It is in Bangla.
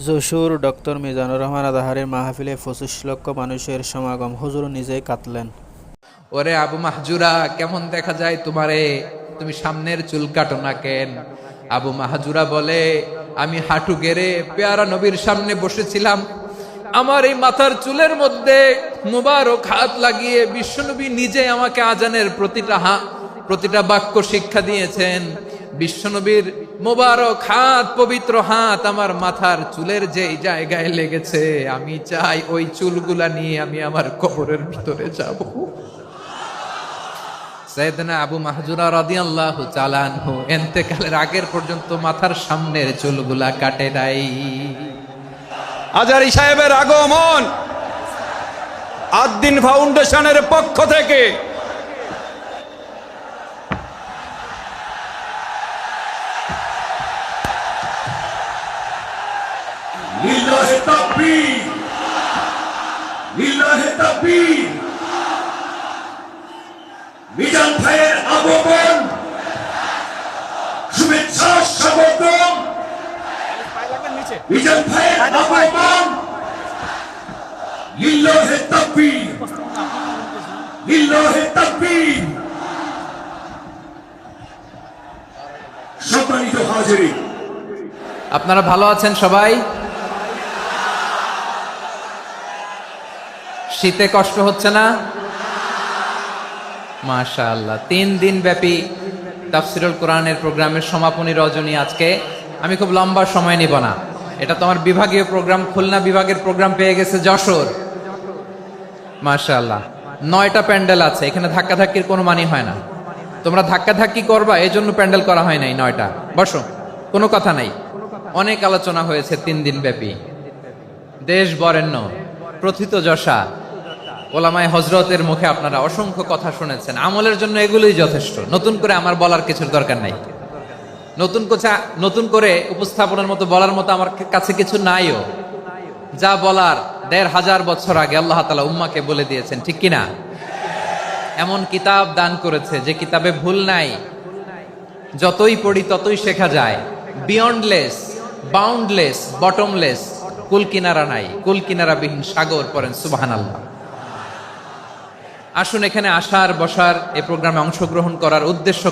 যশোর ডক্টর মিজানুর রহমান আদাহারের মাহফিলে ২৫ লক্ষ মানুষের সমাগম, হুজুর নিজেই কাঁদলেন। ওরে আবু মাহজুরা, কেমন দেখা যায় তোমারে? তুমি সামনের চুল কাটো না কেন? আবু মাহজুরা বলে, আমি হাঁটু গেড়ে পেয়ারা নবীর সামনে বসেছিলাম, আমার এই মাথার চুলের মধ্যে মুবারক হাত লাগিয়ে বিশ্বনবী নিজে আমাকে আজানের প্রতিটা বাক্য শিক্ষা দিয়েছেন। বিশ্বনবীর মোবারক হাত, পবিত্র হাত আমার মাথার চুলের যে জায়গায় লেগেছে, আমি চাই ওই চুলগুলা নিয়ে আমি আমার কবরের ভিতরে যাব। সাইয়েদনা আবু মাহজুরা রাদিয়াল্লাহু তাআলা আনহু ইন্তেকালের আগের পর্যন্ত মাথার সামনের চুলগুলা কাটে নাই। আজারি সাহেবের আগমন আদ-দ্বীন ফাউন্ডেশনের পক্ষ থেকে লিল্লাহে তাকবীর, লিল্লাহে তাকবীর। মিজান ভাইয়ের আগমন, শুভেচ্ছা স্বাগতম। মিজান ভাইয়ের আগমন, লিল্লাহে তাকবীর, লিল্লাহে তাকবীর। সম্মানিত হাজিরিন, আপনারা ভালো আছেন সবাই? শীতে কষ্ট হচ্ছে না? মাশাআল্লাহ। 3 দিন ব্যাপী তাফসীরুল কোরআনের প্রোগ্রামের সমাপনী রজনী আজকে। আমি খুব লম্বা সময় নিব না, এটা তো আমার বিভাগীয় প্রোগ্রাম। খুলনা বিভাগের প্রোগ্রাম পেয়ে গেছে যশোর। মাশাআল্লাহ, 9টা প্যান্ডেল আছে, এখানে ধাক্কাধাক্কির কোনো মানি হয় না। তোমরা ধাক্কাধাক্কি করবা, এই জন্য প্যান্ডেল করা হয় নাই 9টা। বসো, কোনো কথা নাই। অনেক আলোচনা হয়েছে 3 দিন ব্যাপী। দেশ বরেণ্য, প্রথিতযশা ওলামায়ে হযরতের মুখে আপনারা অসংখ্য কথা শুনেছেন। আমলের জন্য এগুলোই যথেষ্ট, নতুন করে আমার বলার কিছুর দরকার নাই। নতুন করে উপস্থাপনের মতো বলার মতো আমার কাছে কিছু নাইও। যা বলার ১৫০০ বছর আগে আল্লাহ তাআলা উম্মাকে বলে দিয়েছেন, ঠিক কিনা? এমন কিতাব দান করেছে যে কিতাবে ভুল নাই, যতই পড়ি ততই শেখা যায়। বিয়ন্ডলেস, বাউন্ডলেস, বটমলেস, কুল কিনারা নাই, কুল কিনারা বিহীন সাগর। পড়েন সুবহানাল্লাহ। আসুন, এখানে আসার বসার, এই প্রোগ্রামে অংশগ্রহণ করার উদ্দেশ্য